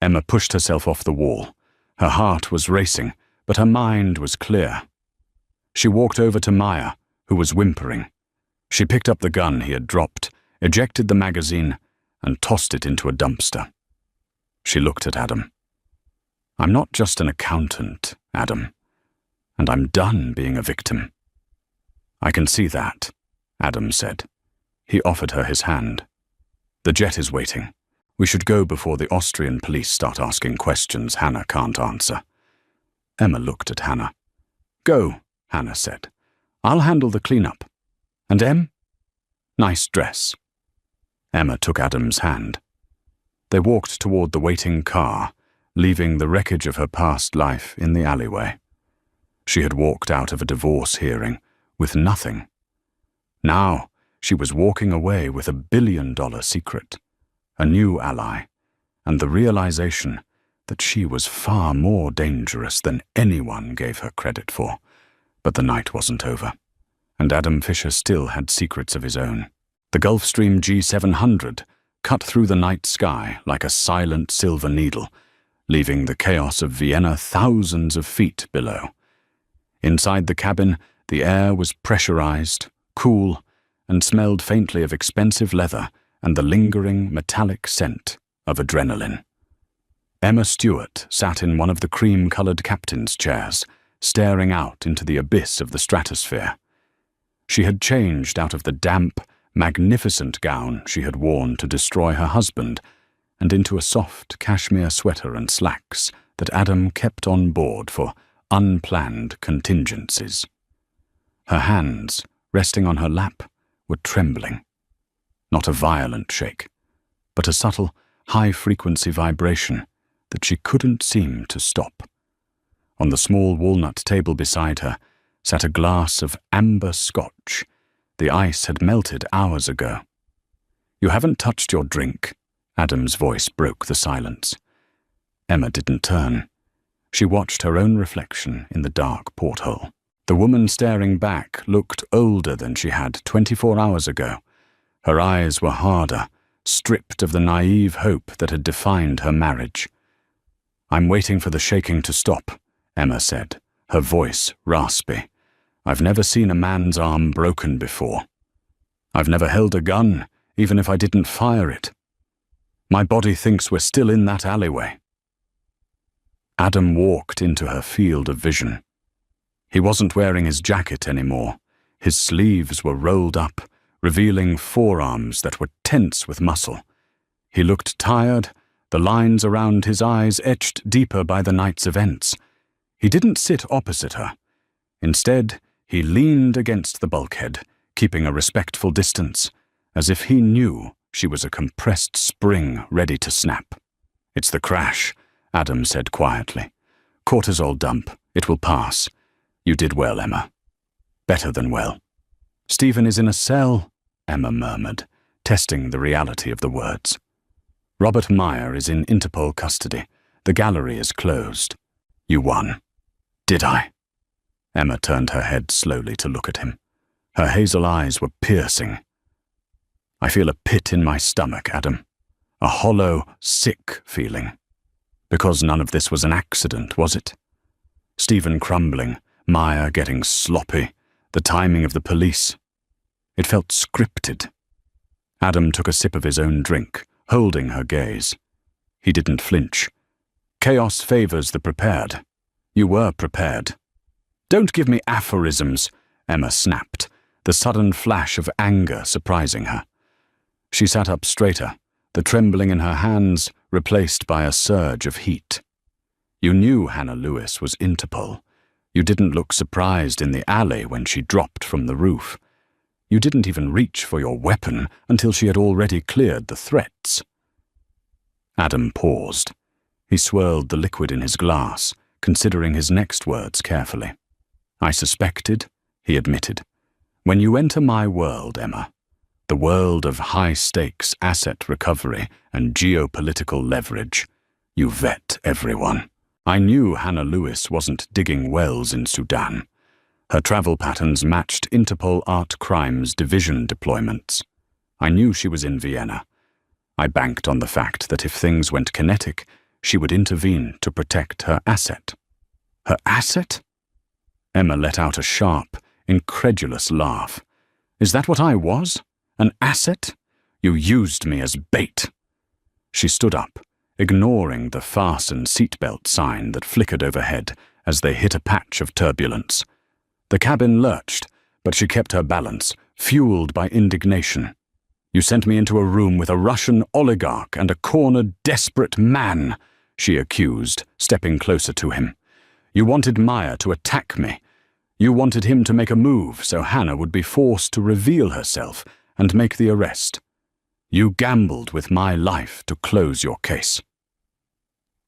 Emma pushed herself off the wall. Her heart was racing, but her mind was clear. She walked over to Maya, who was whimpering. She picked up the gun he had dropped, ejected the magazine, and tossed it into a dumpster. She looked at Adam. "I'm not just an accountant, Adam, and I'm done being a victim." "I can see that," Adam said. He offered her his hand. "The jet is waiting. We should go before the Austrian police start asking questions Hannah can't answer." Emma looked at Hannah. "Go," Hannah said. "I'll handle the cleanup. And Em? Nice dress." Emma took Adam's hand. They walked toward the waiting car, leaving the wreckage of her past life in the alleyway. She had walked out of a divorce hearing with nothing. Now she was walking away with $1 billion secret, a new ally, and the realization that she was far more dangerous than anyone gave her credit for. But the night wasn't over, and Adam Fisher still had secrets of his own. The Gulfstream G700 cut through the night sky like a silent silver needle, leaving the chaos of Vienna thousands of feet below. Inside the cabin, the air was pressurized, cool, and smelled faintly of expensive leather and the lingering metallic scent of adrenaline. Emma Stewart sat in one of the cream-colored captain's chairs, staring out into the abyss of the stratosphere. She had changed out of the damp, magnificent gown she had worn to destroy her husband and into a soft cashmere sweater and slacks that Adam kept on board for unplanned contingencies. Her hands, resting on her lap, were trembling. Not a violent shake, but a subtle, high-frequency vibration that she couldn't seem to stop. On the small walnut table beside her sat a glass of amber scotch. The ice had melted hours ago. "You haven't touched your drink," Adam's voice broke the silence. Emma didn't turn. She watched her own reflection in the dark porthole. The woman staring back looked older than she had 24 hours ago. Her eyes were harder, stripped of the naive hope that had defined her marriage. "I'm waiting for the shaking to stop," Emma said, her voice raspy. "I've never seen a man's arm broken before. I've never held a gun, even if I didn't fire it. My body thinks we're still in that alleyway." Adam walked into her field of vision. He wasn't wearing his jacket anymore. His sleeves were rolled up, revealing forearms that were tense with muscle. He looked tired, the lines around his eyes etched deeper by the night's events. He didn't sit opposite her. Instead, he leaned against the bulkhead, keeping a respectful distance, as if he knew she was a compressed spring ready to snap. "It's the crash," Adam said quietly. "Cortisol dump. It will pass. You did well, Emma. Better than well." "Stephen is in a cell," Emma murmured, testing the reality of the words. "Robert Meyer is in Interpol custody. The gallery is closed." "You won." "Did I?" Emma turned her head slowly to look at him. Her hazel eyes were piercing. "I feel a pit in my stomach, Adam. A hollow, sick feeling. Because none of this was an accident, was it? Stephen crumbling, Maya getting sloppy, the timing of the police. It felt scripted. Adam took a sip of his own drink, holding her gaze. He didn't flinch. Chaos favors the prepared. You were prepared. Don't give me aphorisms, Emma snapped, the sudden flash of anger surprising her. She sat up straighter, the trembling in her hands replaced by a surge of heat. You knew Hannah Lewis was Interpol. You didn't look surprised in the alley when she dropped from the roof. You didn't even reach for your weapon until she had already cleared the threats. Adam paused. He swirled the liquid in his glass, considering his next words carefully. I suspected, he admitted. When you enter my world, Emma, the world of high-stakes asset recovery and geopolitical leverage, you vet everyone. I knew Hannah Lewis wasn't digging wells in Sudan. Her travel patterns matched Interpol Art Crimes Division deployments. I knew she was in Vienna. I banked on the fact that if things went kinetic, she would intervene to protect her asset. Her asset? Emma let out a sharp, incredulous laugh. Is that what I was? An asset? You used me as bait. She stood up, ignoring the fasten seatbelt sign that flickered overhead as they hit a patch of turbulence. The cabin lurched, but she kept her balance, fueled by indignation. You sent me into a room with a Russian oligarch and a cornered, desperate man, she accused, stepping closer to him. You wanted Maya to attack me. You wanted him to make a move so Hannah would be forced to reveal herself and make the arrest. You gambled with my life to close your case.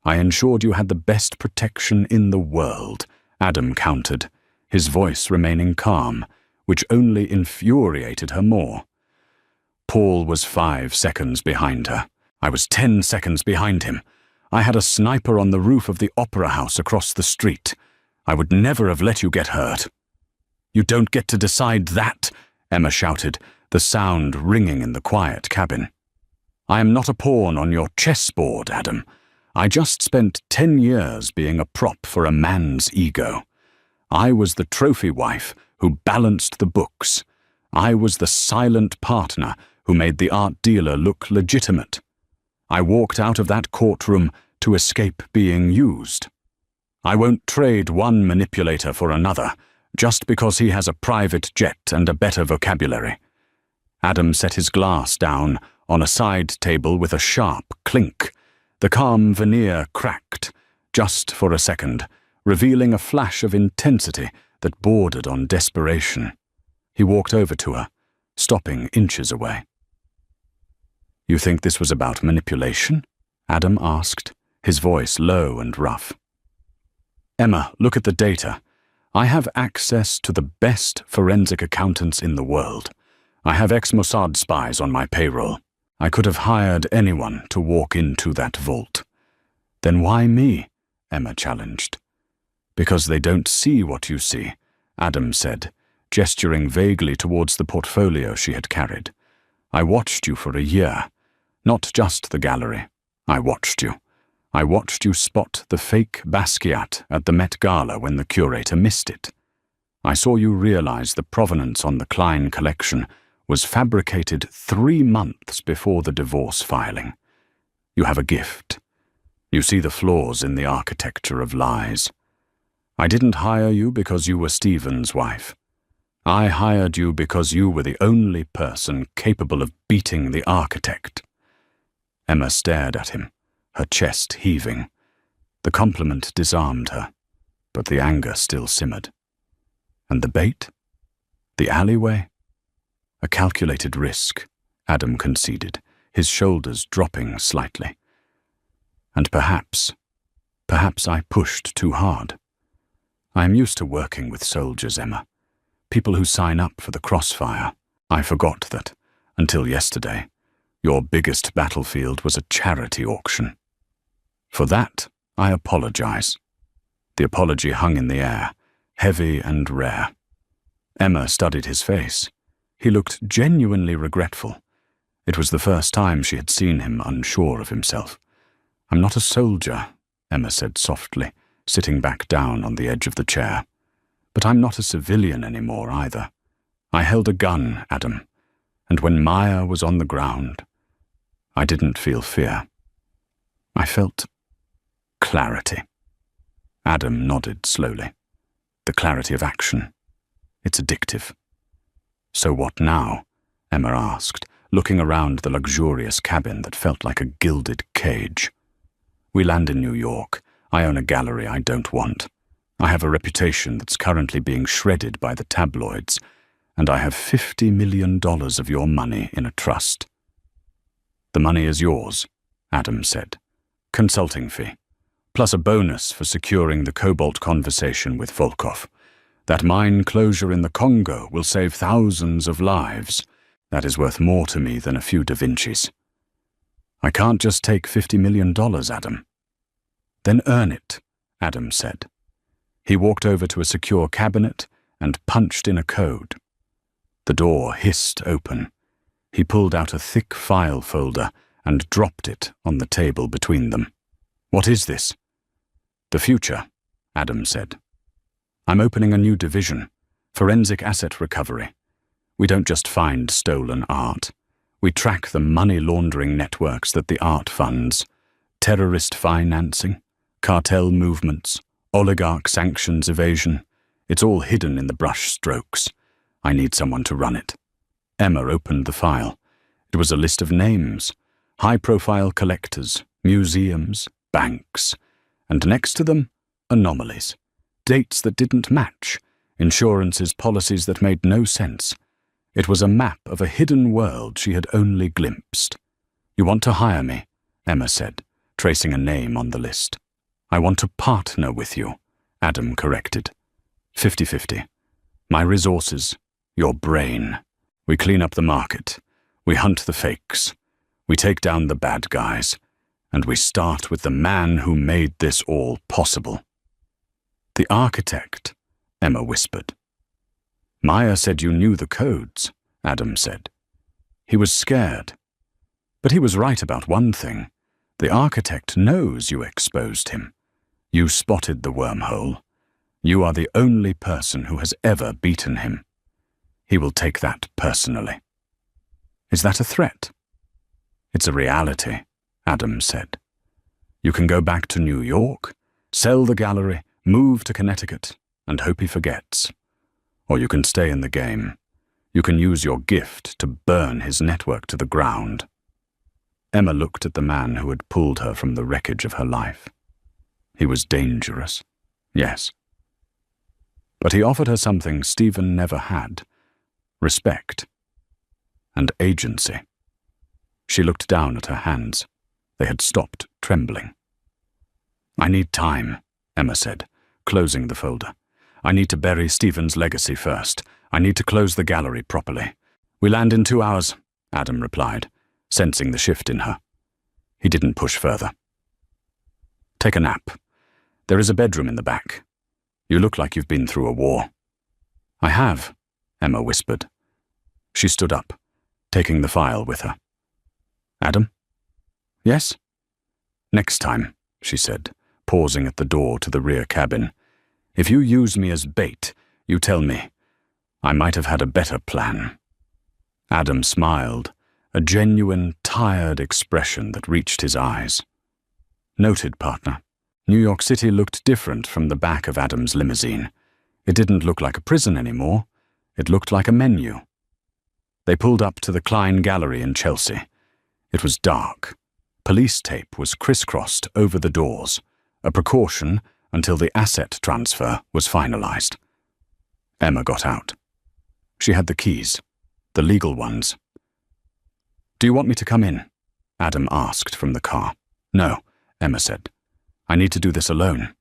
I ensured you had the best protection in the world, Adam countered, his voice remaining calm, which only infuriated her more. Paul was 5 seconds behind her. I was 10 seconds behind him. I had a sniper on the roof of the opera house across the street. I would never have let you get hurt. You don't get to decide that, Emma shouted, the sound ringing in the quiet cabin. I am not a pawn on your chessboard, Adam. I just spent 10 years being a prop for a man's ego. I was the trophy wife who balanced the books. I was the silent partner who made the art dealer look legitimate. I walked out of that courtroom to escape being used. I won't trade one manipulator for another, just because he has a private jet and a better vocabulary. Adam set his glass down on a side table with a sharp clink. The calm veneer cracked, just for a second, revealing a flash of intensity that bordered on desperation. He walked over to her, stopping inches away. You think this was about manipulation? Adam asked, his voice low and rough. Emma, look at the data. I have access to the best forensic accountants in the world. I have ex-Mossad spies on my payroll. I could have hired anyone to walk into that vault. Then why me? Emma challenged. Because they don't see what you see, Adam said, gesturing vaguely towards the portfolio she had carried. I watched you for a year. Not just the gallery. I watched you. I watched you spot the fake Basquiat at the Met Gala when the curator missed it. I saw you realize the provenance on the Klein collection was fabricated 3 months before the divorce filing. You have a gift. You see the flaws in the architecture of lies. I didn't hire you because you were Stephen's wife. I hired you because you were the only person capable of beating the architect. Emma stared at him, her chest heaving. The compliment disarmed her, but the anger still simmered. And the bait? The alleyway? A calculated risk, Adam conceded, his shoulders dropping slightly. And perhaps I pushed too hard. I am used to working with soldiers, Emma. People who sign up for the crossfire. I forgot that, until yesterday, your biggest battlefield was a charity auction. For that, I apologize. The apology hung in the air, heavy and rare. Emma studied his face. He looked genuinely regretful. It was the first time she had seen him unsure of himself. "I'm not a soldier," Emma said softly, sitting back down on the edge of the chair. "But I'm not a civilian anymore either. I held a gun, Adam, and when Maya was on the ground, I didn't feel fear. I felt clarity." Adam nodded slowly. "The clarity of action. It's addictive." "So what now?" Emma asked, looking around the luxurious cabin that felt like a gilded cage. "We land in New York. I own a gallery I don't want. I have a reputation that's currently being shredded by the tabloids, and I have $50 million of your money in a trust." "The money is yours," Adam said. "Consulting fee, plus a bonus for securing the cobalt conversation with Volkov. That mine closure in the Congo will save thousands of lives. That is worth more to me than a few Da Vincis." "I can't just take $50 million, Adam." "Then earn it," Adam said. He walked over to a secure cabinet and punched in a code. The door hissed open. He pulled out a thick file folder and dropped it on the table between them. "What is this?" "The future," Adam said. "I'm opening a new division, forensic asset recovery. We don't just find stolen art. We track the money laundering networks that the art funds, terrorist financing, cartel movements, oligarch sanctions evasion. It's all hidden in the brush strokes. I need someone to run it." Emma opened the file. It was a list of names, high-profile collectors, museums, banks, and next to them, anomalies, dates that didn't match, insurances, policies that made no sense. It was a map of a hidden world she had only glimpsed. "You want to hire me," Emma said, tracing a name on the list. "I want to partner with you," Adam corrected. 50-50. My resources, your brain. We clean up the market. We hunt the fakes. We take down the bad guys. And we start with the man who made this all possible." "The architect," Emma whispered. "Maya said you knew the codes," Adam said. He was scared. But he was right about one thing. The architect knows you exposed him. You spotted the wormhole. You are the only person who has ever beaten him. He will take that personally." "Is that a threat?" "It's a reality," Adam said. "You can go back to New York, sell the gallery, move to Connecticut, and hope he forgets. Or you can stay in the game. You can use your gift to burn his network to the ground." Emma looked at the man who had pulled her from the wreckage of her life. He was dangerous, yes. But he offered her something Stephen never had: respect and agency. She looked down at her hands. They had stopped trembling. "I need time," Emma said, closing the folder. "I need to bury Stephen's legacy first. I need to close the gallery properly." "We land in 2 hours," Adam replied, sensing the shift in her. He didn't push further. "Take a nap. There is a bedroom in the back. You look like you've been through a war." "I have," Emma whispered. She stood up, taking the file with her. "Adam?" "Yes?" "Next time," she said, pausing at the door to the rear cabin. "If you use me as bait, you tell me. I might have had a better plan." Adam smiled, a genuine, tired expression that reached his eyes. "Noted, partner." New York City looked different from the back of Adam's limousine. It didn't look like a prison anymore. It looked like a menu. They pulled up to the Klein Gallery in Chelsea. It was dark. Police tape was crisscrossed over the doors, a precaution until the asset transfer was finalized. Emma got out. She had the keys, the legal ones. "Do you want me to come in?" Adam asked from the car. "No," Emma said. "I need to do this alone."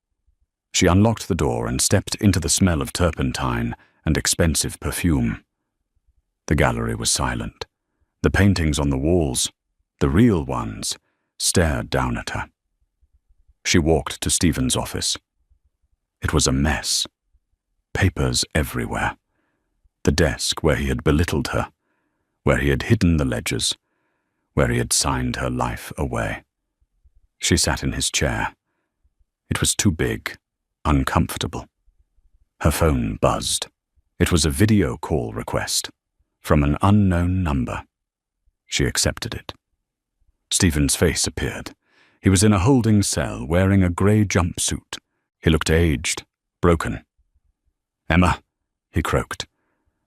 She unlocked the door and stepped into the smell of turpentine and expensive perfume. The gallery was silent. The paintings on the walls, the real ones, stared down at her. She walked to Stephen's office. It was a mess. Papers everywhere. The desk where he had belittled her, where he had hidden the ledgers, where he had signed her life away. She sat in his chair. It was too big, uncomfortable. Her phone buzzed. It was a video call request from an unknown number. She accepted it. Stephen's face appeared. He was in a holding cell, wearing a grey jumpsuit. He looked aged, broken. "Emma," he croaked.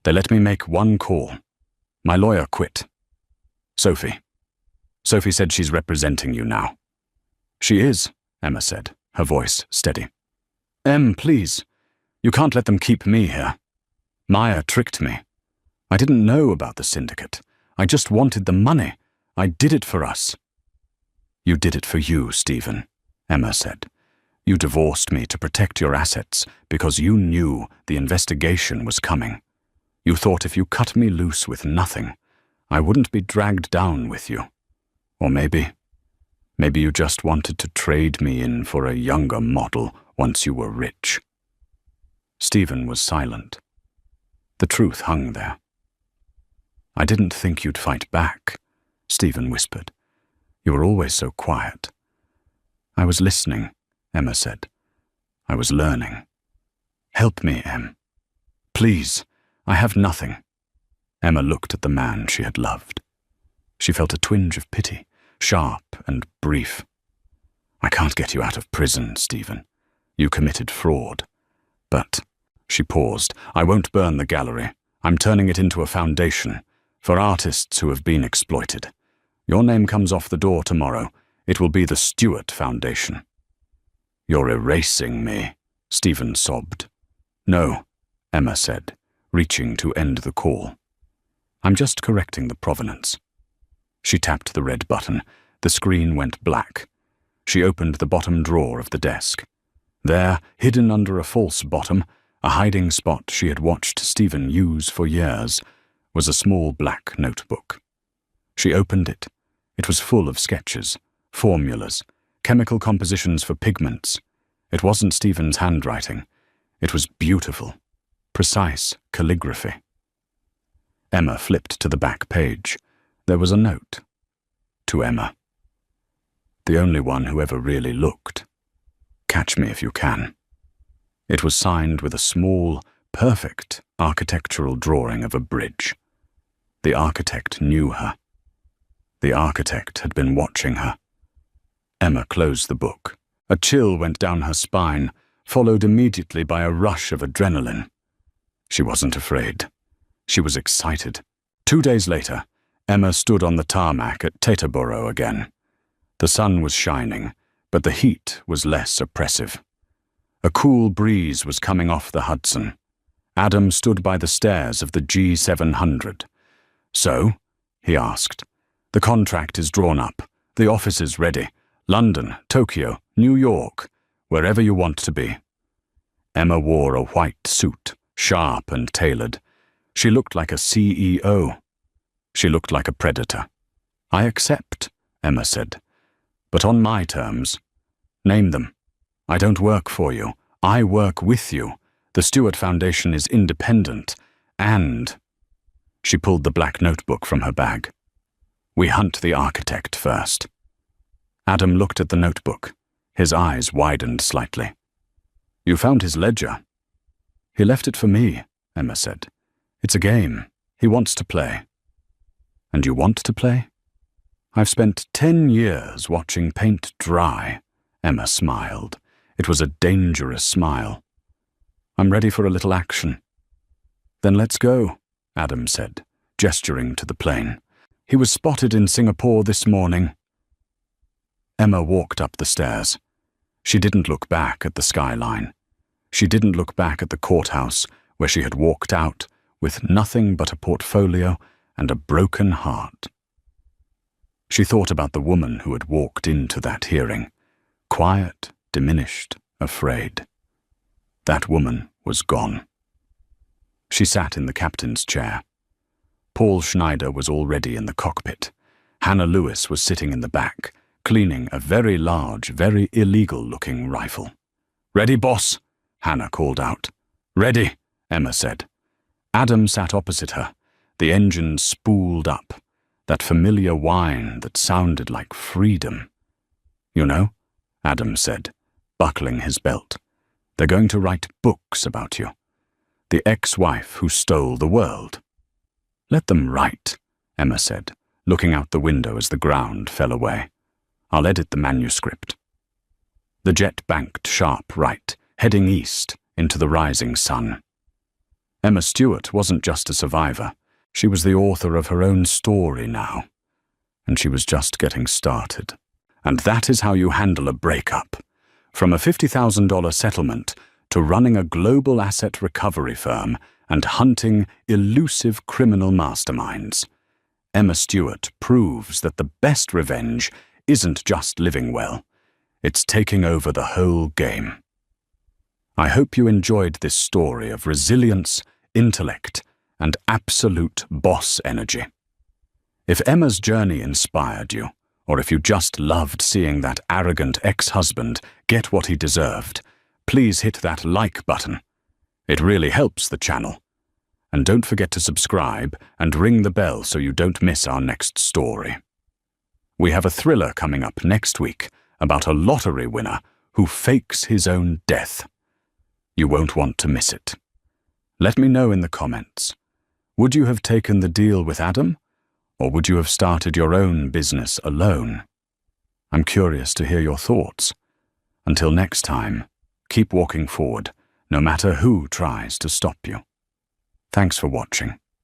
"They let me make one call. My lawyer quit. Sophie. Sophie said she's representing you now." "She is," Emma said, her voice steady. Please. You can't let them keep me here. Maya tricked me. I didn't know about the syndicate. I just wanted the money. I did it for us." "You did it for you, Stephen," Emma said. "You divorced me to protect your assets because you knew the investigation was coming. You thought if you cut me loose with nothing, I wouldn't be dragged down with you. Or maybe you just wanted to trade me in for a younger model once you were rich." Stephen was silent. The truth hung there. "I didn't think you'd fight back," Stephen whispered. "You were always so quiet." "I was listening," Emma said. "I was learning. Help me, Em. Please, I have nothing." Emma looked at the man she had loved. She felt a twinge of pity, sharp and brief. "I can't get you out of prison, Stephen. You committed fraud. But," she paused, "I won't burn the gallery. I'm turning it into a foundation for artists who have been exploited. Your name comes off the door tomorrow. It will be the Stewart Foundation." "You're erasing me," Stephen sobbed. "No," Emma said, reaching to end the call. "I'm just correcting the provenance." She tapped the red button. The screen went black. She opened the bottom drawer of the desk. There, hidden under a false bottom, a hiding spot she had watched Stephen use for years, was a small black notebook. She opened it. It was full of sketches, formulas, chemical compositions for pigments. It wasn't Stephen's handwriting. It was beautiful, precise calligraphy. Emma flipped to the back page. There was a note. To Emma. The only one who ever really looked. Catch me if you can. It was signed with a small, perfect architectural drawing of a bridge. The architect knew her. The architect had been watching her. Emma closed the book. A chill went down her spine, followed immediately by a rush of adrenaline. She wasn't afraid. She was excited. 2 days later, Emma stood on the tarmac at Teterboro again. The sun was shining, but the heat was less oppressive. A cool breeze was coming off the Hudson. Adam stood by the stairs of the G700. "So?" he asked. "The contract is drawn up. The office is ready. London, Tokyo, New York, wherever you want to be." Emma wore a white suit, sharp and tailored. She looked like a CEO. She looked like a predator. "I accept," Emma said. "But on my terms. Name them. I don't work for you. I work with you. The Stewart Foundation is independent, and..." She pulled the black notebook from her bag. "We hunt the architect first." Adam looked at the notebook. His eyes widened slightly. "You found his ledger." "He left it for me," Emma said. "It's a game. He wants to play." "And you want to play?" "I've spent 10 years watching paint dry," Emma smiled. It was a dangerous smile. "I'm ready for a little action." "Then let's go," Adam said, gesturing to the plane. "He was spotted in Singapore this morning." Emma walked up the stairs. She didn't look back at the skyline. She didn't look back at the courthouse where she had walked out with nothing but a portfolio and a broken heart. She thought about the woman who had walked into that hearing, quiet, diminished, afraid. That woman was gone. She sat in the captain's chair. Paul Schneider was already in the cockpit. Hannah Lewis was sitting in the back, cleaning a very large, very illegal-looking rifle. "Ready, boss?" Hannah called out. "Ready," Emma said. Adam sat opposite her. The engine spooled up. that familiar whine that sounded like freedom. "You know," Adam said, buckling his belt, "they're going to write books about you. The ex-wife who stole the world." "Let them write," Emma said, looking out the window as the ground fell away. "I'll edit the manuscript." The jet banked sharp right, heading east into the rising sun. Emma Stewart wasn't just a survivor. She was the author of her own story now. And she was just getting started. And that is how you handle a breakup. From a $50,000 settlement to running a global asset recovery firm and hunting elusive criminal masterminds. Emma Stewart proves that the best revenge isn't just living well. It's taking over the whole game. I hope you enjoyed this story of resilience, intellect, and absolute boss energy. If Emma's journey inspired you, or if you just loved seeing that arrogant ex-husband get what he deserved, please hit that like button. It really helps the channel. And don't forget to subscribe and ring the bell so you don't miss our next story. We have a thriller coming up next week about a lottery winner who fakes his own death. You won't want to miss it. Let me know in the comments. Would you have taken the deal with Adam? Or would you have started your own business alone? I'm curious to hear your thoughts. Until next time, keep walking forward, no matter who tries to stop you. Thanks for watching.